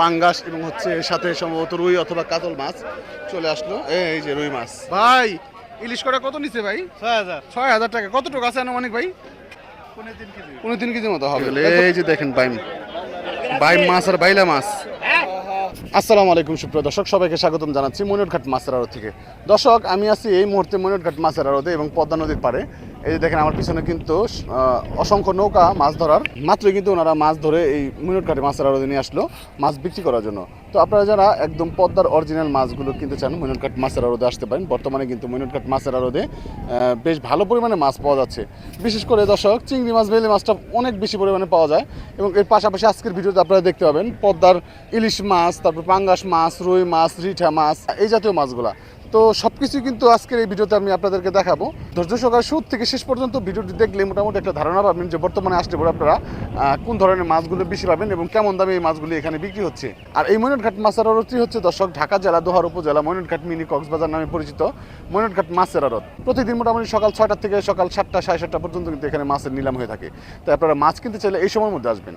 পাঙ্গাস এবং হচ্ছে এর সাথে সম্ভবত রুই অথবা কাতল মাছ চলে আসলো। এই যে রুই মাছ। ভাই ইলিশ কটা কত নিছে ভাই? ৬,০০০। ৬,০০০ টাকা। কতটুকু আছে আনুমানিক ভাই? ৩.৫ কেজি। 3 কেজির মতো হবে। এই যে দেখেন বাইম বাইম মাছ আর বাইলা মাছ। আসসালামু আলাইকুম সুপ্রিয় দর্শক, সবাইকে স্বাগতম জানাচ্ছি মনিরঘাট মাছের আড়ত থেকে। দর্শক, আমি আছি এই মুহূর্তে মনিরঘাট মাছের আড়তে এবং পদ্মা নদীর পাড়ে। এই যে দেখেন আমার পিছনে কিন্তু অসংখ্য নৌকা মাছ ধরার, মাত্রই কিন্তু ওনারা মাছ ধরে এই মনিরঘাটে মাছের আড়তে নিয়ে আসলো মাছ বিক্রি করার জন্য। তো আপনারা যারা একদম পদ্মার অরিজিনাল মাছগুলো কিনতে চান মনিরঘাট মাছের আড়তে আসতে পারেন। বর্তমানে কিন্তু মনিরঘাট মাছের আড়তে বেশ ভালো পরিমাণে মাছ পাওয়া যাচ্ছে। বিশেষ করে দর্শক, চিংড়ি মাছ, বেলে মাছটা অনেক বেশি পরিমাণে পাওয়া যায় এবং এর পাশাপাশি আজকের ভিডিওতে আপনারা দেখতে পাবেন পদ্মার ইলিশ মাছ, তারপর পাঙ্গাস মাছ, রুই মাছ, রিঠা মাছ, এই জাতীয় মাছগুলা। তো সব কিছুই কিন্তু আজকের এই ভিডিওতে আমি আপনাদেরকে দেখাবো। ধৈর্য সহকারে শুরু থেকে শেষ পর্যন্ত ভিডিওটি দেখলে মোটামুটি একটা ধারণা পাবেন যে বর্তমানে আসলে পরে আপনারা কোন ধরনের মাছগুলো বেশি পাবেন এবং কেমন দামে এই মাছগুলি এখানে বিক্রি হচ্ছে। আর এই মনিরঘাট মাছের আড়তটি হচ্ছে দর্শক ঢাকা জেলা দোহার উপজেলা মনিরঘাট মিনি কক্সবাজার নামে পরিচিত মনিরঘাট মাছের আড়ত। প্রতিদিন মোটামুটি সকাল 6টা থেকে সকাল 7টা, 7:30 পর্যন্ত কিন্তু এখানে মাছের নিলাম হয়ে থাকে। তাই আপনারা মাছ কিনতে চাইলে এই সময়ের মধ্যে আসবেন।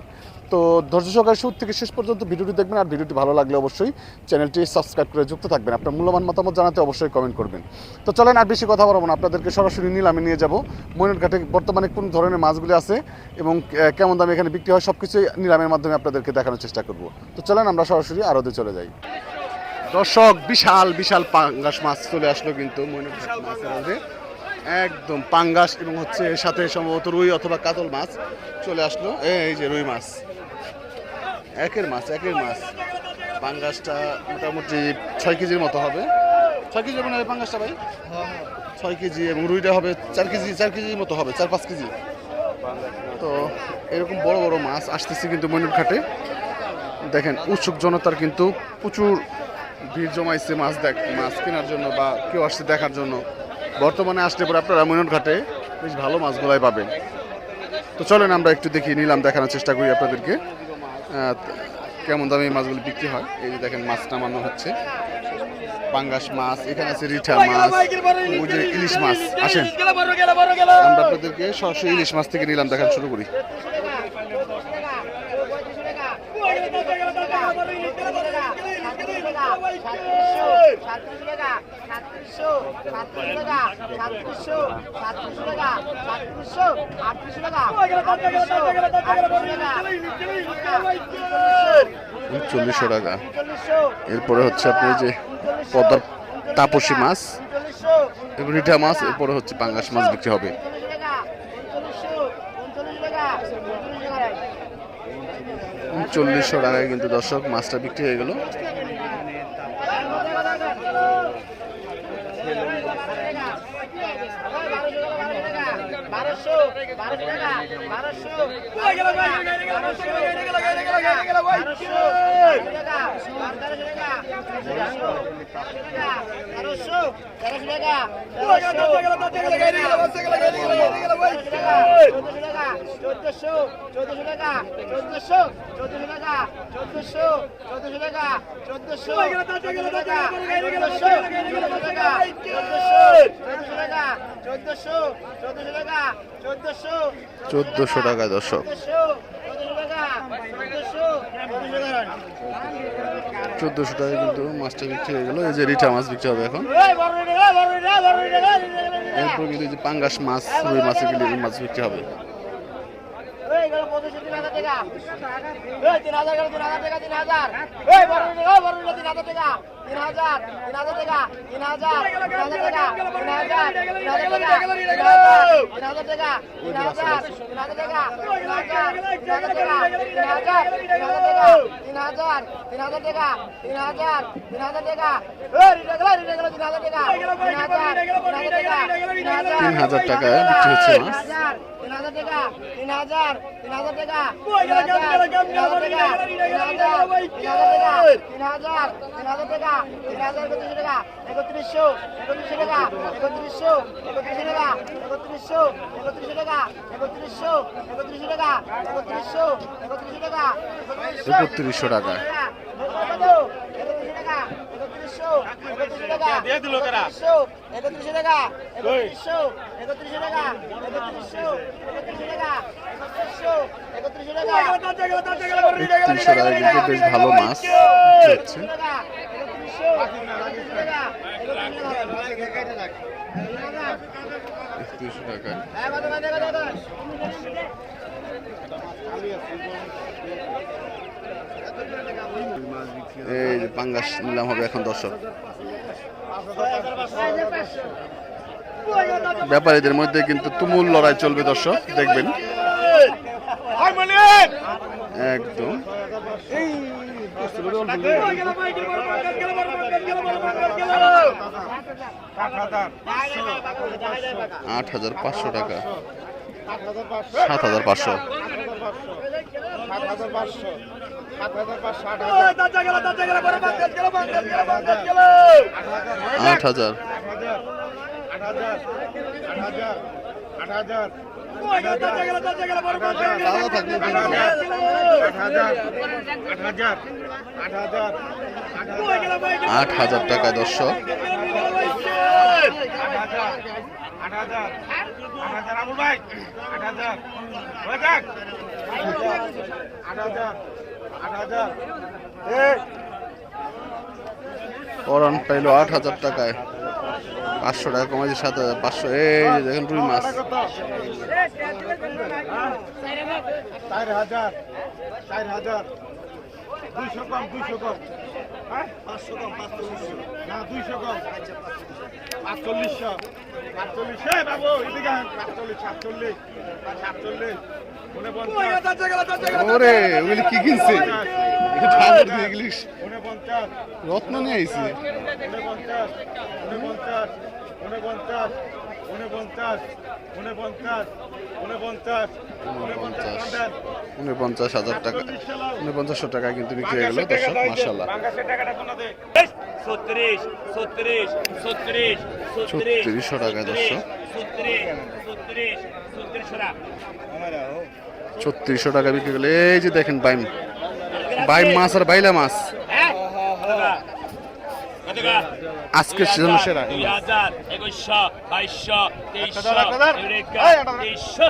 তো ধৈর্য সহকারে শুরু থেকে শেষ পর্যন্ত ভিডিওটি দেখবেন। আর ভিডিওটি ভালো লাগলে অবশ্যই চ্যানেলটি সাবস্ক্রাইব করে যুক্ত থাকবেন। আপনার মূল্যবান মতামত জানাতে অবশ্যই কমেন্ট করবেন। তো চলেন আর বেশি কথা বলবো না, আপনাদেরকে সরাসরি নিলামে নিয়ে যাব। মনিরঘাটে বর্তমানে কোন ধরনের মাছগুলি আছে এবং কেমন দামে এখানে বিক্রি হয় সব কিছুই নিলামের মাধ্যমে আপনাদেরকে দেখানোর চেষ্টা করব। তো চলেন আমরা সরাসরি আড়তে চলে যাই। দর্শক, বিশাল বিশাল পাঙ্গাস মাছ চলে আসলো কিন্তু মনিরঘাট মাছের আড়তে। একদম পাঙ্গাস এবং হচ্ছে এর সাথে সম্ভবত রুই অথবা কাতল মাছ চলে আসলো। এই যে রুই মাছ, একের মাছ। পাঙ্গাসটা মোটামুটি 6 কেজির মতো হবে। 6 কেজি মনে হয় পাঙ্গাসটা ভাই? 6 কেজি। এবং রুইটা হবে 4 কেজির মতো হবে, 4-5 কেজি। তো এরকম বড় বড় মাছ আসতেছে কিন্তু মনিরঘাটে। দেখেন উৎসুক জনতার কিন্তু প্রচুর ভিড় জমাইছে মাছ কেনার জন্য বা কেউ আসছে দেখার জন্য। বর্তমানে আসলে পরে আপনারা মনিরঘাটে বেশ ভালো মাছগুলাই পাবেন। তো চলেন আমরা একটু নিলাম দেখানোর চেষ্টা করি আপনাদেরকে কেমন দামে এই মাছগুলো বিক্রি হয়। এই যে দেখেন মাছ নামানো হচ্ছে, পাঙ্গাস মাছ, এখানে আছে রিঠা মাছ, ওই যে ইলিশ মাছ। আসেন আমরা আপনাদেরকে সরাসরি ইলিশ মাছ থেকে নিলাম দেখা শুরু করি। $39 টাকা। এরপরে হচ্ছে আপনার যে পদ্মার তাপসী মাছ, রিঠা মাছ, এরপরে হচ্ছে পাঙ্গাস মাছ বিক্রি হবে। $39 টাকায় কিন্তু দর্শক মাছটা বিক্রি হয়ে গেল। $1400 টাকা দর্শক। 1400 টাকায় কিন্তু মাছটা বিক্রি হয়ে গেল। এই যে রিঠা মাছ বিক্রি হবে এখন। এরপর কিন্তু যে পাঙ্গাস মাছ, রুই মাছ, এগুলি মাছ বিক্রি হবে। $3000 টাকায় বিক্রি হচ্ছে মাছ। 3000 টাকা, 3000 টাকা, 3100 টাকা। টাকা দিয়ে দিল কারা 31 টাকা 31 টাকা 31 টাকা 31 টাকা 31 টাকা কিন্তু বেশ ভালো মাছ হচ্ছে। 31 টাকা এই যে পাঙ্গাস নিলাম হবে এখন দর্শক। ব্যাপারীদের মধ্যে কিন্তু তুমুল লড়াই চলবে দর্শক, দেখবেন একদম। 8,500 টাকা 7,500 8,000 8,000 টাকা দর্শক। পরান পাইল 8,000 টাকায়, 500 টাকা কমাইছে 7,500। এই যে দেখেন রুই মাছ 4,000 200 কম 500 কম না 200 কম 45 বাবু এদিকে 47 ওরে ওগুলি কি কিনছে? ইংলিশ রত্ন নিয়ে আইছি। 49,000 টাকা 4900 টাকা কিন্তু বিক্রি হয়ে গেল দর্শক, মাশাআল্লাহ। 3600 টাকা দর্শক, 3600 টাকা বিক্রি গেল। এই যে দেখেন বাইম বাইম মাছ আর বাইলা মাছ আজকের সিজন সেরা। 2000 2100 2200 2300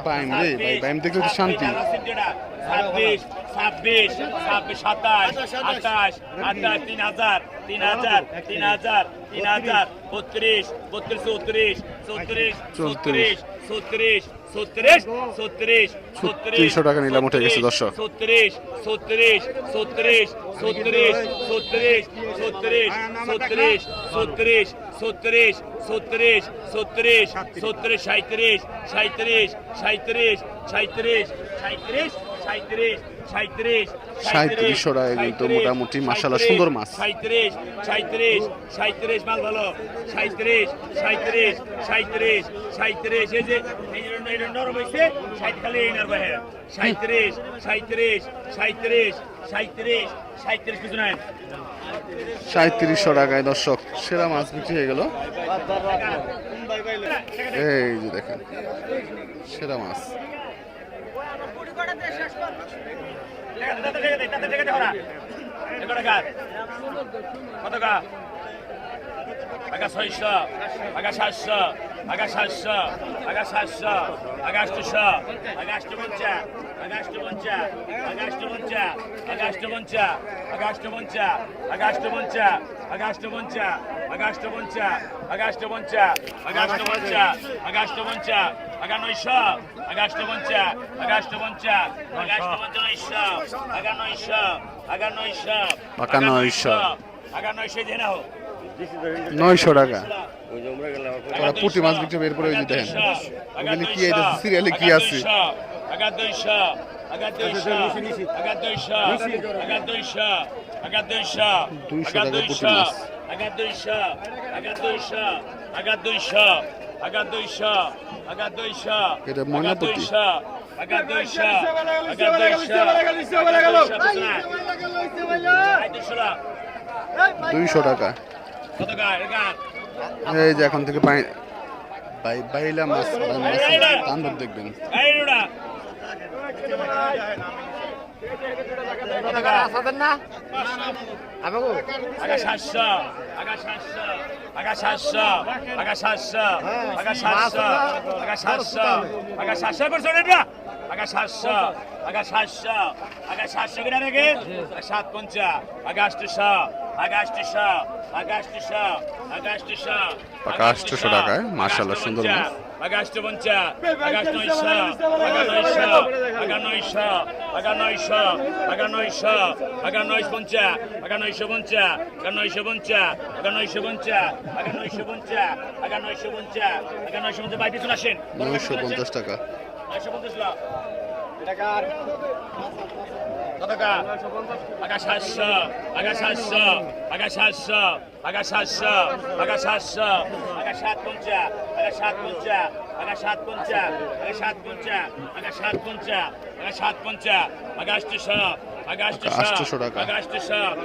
বাইম রে ভাই, বাইম দেখলে তো শান্তি। 26 27 28 3000 3000 3000 32 33 34 3600 টাকা নিলাম উঠে গেছে দর্শক। 3700 টাকা কিন্তু মোটামুটি মাশাআল্লাহ সুন্দর মাছ। 37 মাল ভালো 37 এই যে এই নরম হইছে 60 খালি এই নার বাহে 37 কিছু নাই। 3700 টাকায় দর্শক সেরা মাছ বিক্রি হয়ে গেল। এই যে দেখেন সেরা মাছ। কত কা আগা 600 আগা 700 আগা 700 আগা 700 আগা 800 আগা 850 আগা 850 আগা 850 আগা 850 আগা 850 আগা 850 আগা 850 আগা 850 আগা 850 আগা 850 আগা 850 আগা 900 আগা 850 আগা 850 আগা 850 আগা 900 আগা 900 পাকা 900 আগা 900 দেনা হোক 900 টাকা। ওরা পুঁটি মাছ বিক্রি বের করে ওই যে দেখেন ওগুলি কি এই সিরিয়ালে কি আছে। আগা 200 আগা 200 আগা 200 আগা 200 আগা 200 200 টাকা পুঁটি মাছ। আগা 200 আগা 200 আগা 200 আগা 200 আগা 200 এটা ময়নাপতি। আগা 200 আগা 200 টাকা। কত গায় গা এই যে এখন থেকে বাইলা মাছ তাণ্ডব দেখবেন। এই রুড়া কত টাকা আসাদের না আমাগো আগা 700 আগা 700 আগা 700 আগা 700 আগা 700 আগা 700 আগা 700 করছ না আগা 700 আগা 700 আগা 700 কিনা রেগে 750 আগা 800 আগা 800 আগা 800 আগা 800 টাকা 800 টাকায় মাশাআল্লাহ সুন্দর মাছ আগা 850 আগা 900 আগা 900 আগা 900 আগা 900 আগা 900 আগা 950 আগা 950 আগা 950 আগা 950 আগা 950 আগা 950 আগা 950 বাইরে চলে আসেন 950 টাকা 950 লাখ কত টাকা আগা 700 আগা 700 আগা 700 আগা 700 আগা 700 আগা 750 আগা 750 আগা 750 আগা 750 আগা 750 আগা 750 আগা 800 আগা 800 টাকা। আগা 800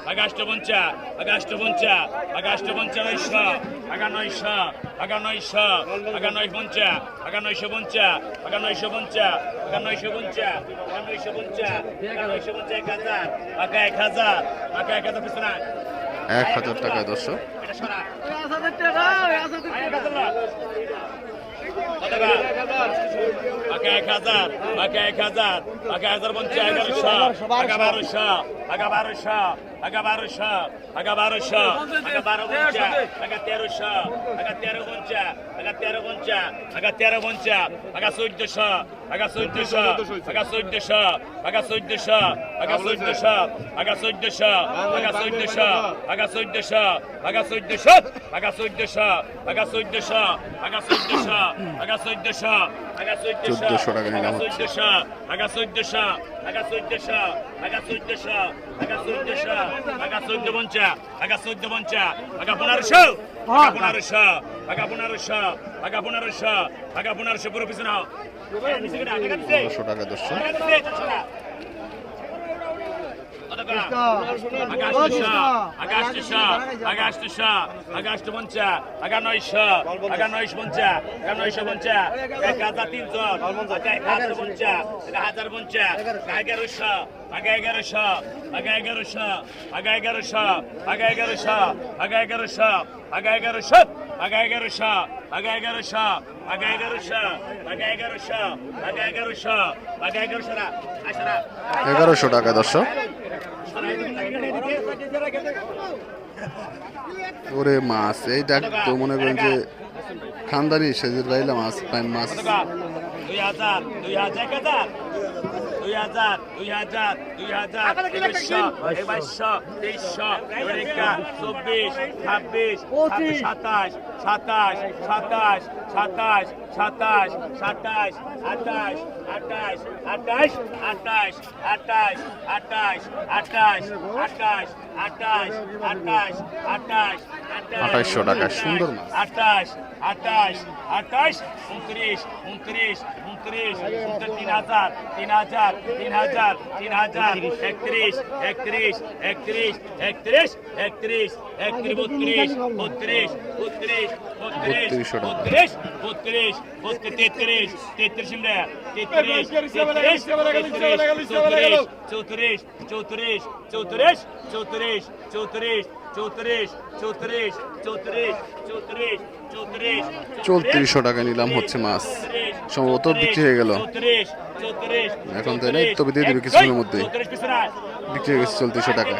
আগা 850 আগা 850 আগা 850 আগা 850 আগা 900 আগা 900 আগা 950 আগা 950 আগা 950 আগা 950 আগা 950 আগা 950 1000 আগা 1000 আগা 1000 পিছনে 1000 টাকা দর্শক এটা সরা আসাদের টাকা আসাদের আগা 1000 কত টাকা আগা 1000 আগা 1000 আগা 1050 1100 আগা 1200 আগা 1200 আগা 1200 আগা 1200 আগা 1250 আগা 1300 আগা 1350 আগা 1350 আগা 1350 আগা 1400 আগা 1400 আগা 1400 আগা 1400 আগা 1400 আগা 1400 আগা 1400 আগা 1400 আগা 1400 আগা 1400 আগা 1400 আগা 1400 আগা 1400 আগা 1400 টাকা নিলাম হচ্ছে। আগা 1400 আগা 1400 আগা 1400 আগা 1400 আগা 1450 আগা 1450 আগা 1500 আগা 1500 আগা 1500 আগা 1500 আগা 1500 পুরো পিছনে নাও 1500 টাকা দর্শক আগস্ট পঞ্চা আগা 900 আগা 950 আগা 950 1300 1000 পঞ্চা 1000 পঞ্চা 1100 আগা 1100 আগা 1100 আগা 1100 আগা 1100 আগা 1100 আগা 1100 আগা 1100 আগা 1100 আগা 1100 আগা 1100 আগা 1100 আগা 1100 আসরা 1100 টাকা দর্শক ওরে মাছ এইটা তো মনে করেন যে খানদানি সেজের বাইলা মাছ পাইন মাছ 2000 2000 2000 2000 2000 2100 2200 2300 24 26 27 27 27 27 27 27 28 28 28 28 28 28 28 28 28 28 28 2800 টাকা সুন্দর মাছ 28 28 28 29 29 29 3000 3000 3000 3000 31 31 31 31 31 32 32 32 3200 টাকা। 32 33 33 ইমরা 33 34 34 34 34 34 3400 টাকা নিলাম হচ্ছে মাছ সম্ভবত বিক্রি হয়ে গেল এখন তাই না তবে দিয়ে দেবে কিছুক্ষণের মধ্যে বিক্রি হয়ে গেছে 3400 টাকা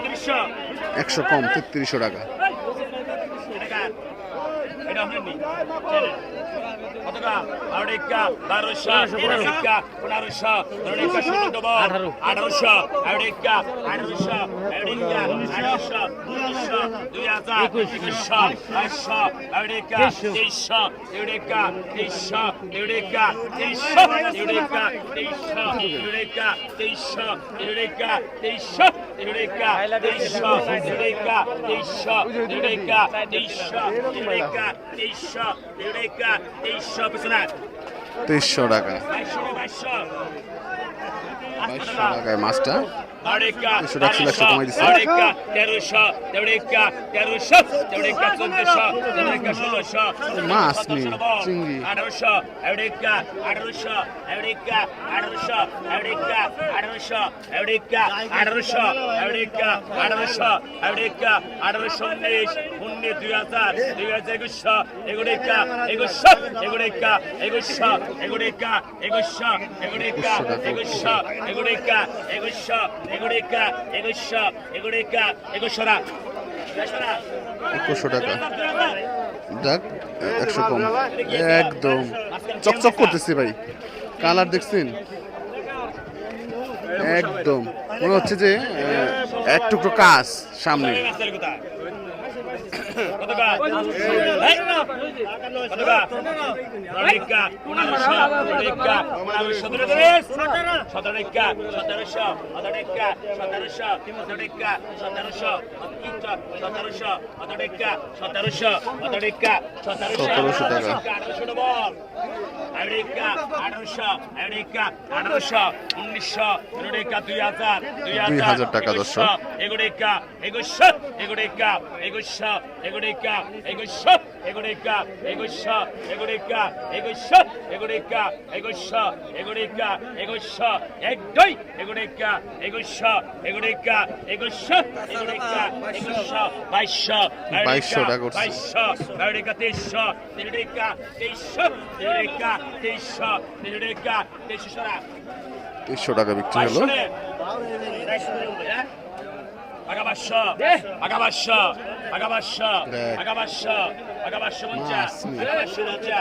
100 কম 3300 টাকা আড়াইকা 1200 1300 1500 1600 1800 আড়াইকা 1800 আড়াইকা 1800 1900 2000 2100 আড়াইকা 2300 আড়াইকা 2300 আড়াইকা 2300 আড়াইকা 2300 আড়াইকা 2300 আড়াইকা 2300 আড়াইকা 2300 আড়াইকা 2300 আড়াইকা 2300 আড়াইকা 2300 আড়াইকা 2300 পিছনে 2300 টাকা 2200 2200 টাকায় মাছটা বারোটা একশো টাকা ছিল, একশো কমাই দিছে। বারোটা 1300 তেরোটা 1300 তেরোটা 1400 তেরোটা 1600 মাছ নেই, চিংড়ি। 1800 এওড়িকা 1800 এওড়িকা 1800 এওড়িকা 1800 এওড়িকা 1800 এওড়িকা 1800 এওড়িকা 1819 2000 2100 এগুড়িকা 2100 এগুড়িকা 2100 এগুড়িকা 2100 এগুড়িকা 2100 এগুড়িকা 2100 এগুড়িকা 2100 এগুড়িকা 2100 রা 2100 টাকা। যাক, 100 কম, একদম চকচক করতেছে ভাই। কালার দেখছেন, একদম মনে হচ্ছে যে এক টুকরো কাজ সামনে। আমেরিকা 1800 আমেরিকা 1800 1900 এগুড়িকা 2000 2000 টাকা দর্শক। এগুড়িকা 2100 এগুড়িকা 2100 এগুড়িকা 2100 এগুড়িকা 2100 এগুড়িকা 2100 এগুড়িকা 2100 এগুড়িকা 2100 এক দুই এগুড়িকা 2100 এগুড়িকা 2100 এগুড়িকা 2100 2200 2200 টাকা করছে। 2200 এগুড়িকা 2300 এগুড়িকা 2300 এগুড়িকা 2300 এগুড়িকা 2300 300 টাকা বিক্রি হলো। আগাবাসা আগাবাসা আগাবাসা আগাবাসা আগাবাসা মঞ্চা আগাবাসা মঞ্চা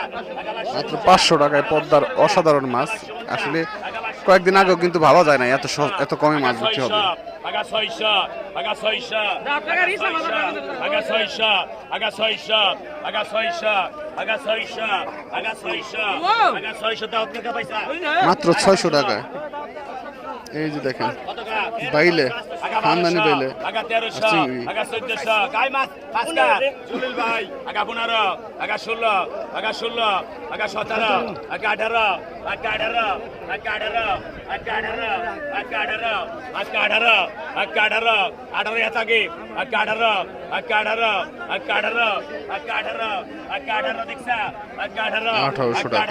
মাত্র 500 টাকায় পদ্মার অসাধারণ মাছ। আসলে কয়েকদিন আগেও কিন্তু ভাবা যায় না এত কমে মাছ বিক্রি হবে। আগা 600 আগা 600 আগা 600 আগা 600 আগা 600 আগা 600 আগা 600 আগা 600 দাও টাকা পয়সা মাত্র 600 টাকায়। এই যে দেখেন বাইলে, খানদানি বাইলে, আগা 1300 চিংড়ি। আগা 1400 গাই মাছ পাঁচটা জুলিল ভাই আগা 15 আগা 16 আগা 16 আগা 17 আগা 18 আগা 18 আগা 18 আগা 18 আগা 18 আগা 18 আগা 18 18 এত আগে আগা 18 আগা 18 আগা 18 আগা 18 আগা 18 দেখছা আগা 18 1800 টাকা।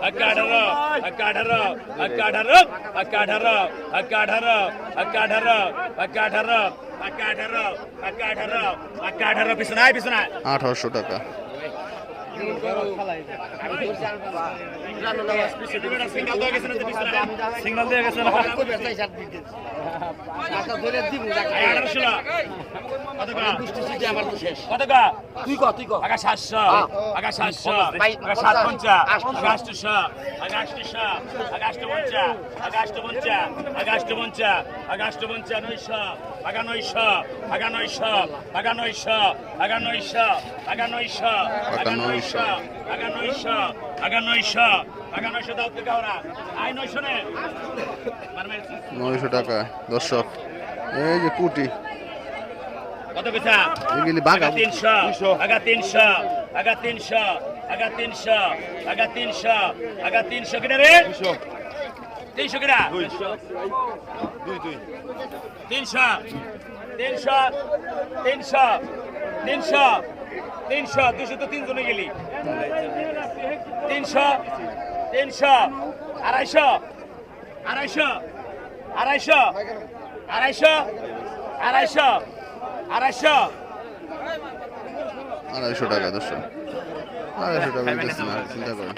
আগা 18 আগা 18 আগা 18 আগা 18 আগা 18 আগা 18 আগা 18 আগা 18 আগা 18 আগা 18 আগা 18 পিছনায় 1800 টাকা। সিগন্যাল দিয়ে গেছে আগা 700 আগা 700 আগা 750 আগা 800 আগা 800 আগা 850 আগা 850 আগা 850 আগা 850 900 আগা 900 আগা 900 আগা 900 আগা 900 আগা 900 আগা 900 আগা 900 আগা 900 আগা 900 দাও টাকা ওরা আই 900 নে 900 টাকা দর্শক। এই যে কুটি কত পয়সা এগুলি বাঘা। আগা 300 আগা 300 আগা 300 আগা 300 আগা 300 আগা 300 কিনা রে 300 কিনা 300 300 300 300 200 তো 3 জনে গেলি 300 300 250 250 250 250 250 250 টাকা দর্শক। 250 টাকা দিতেছে না, চিন্তা করেন।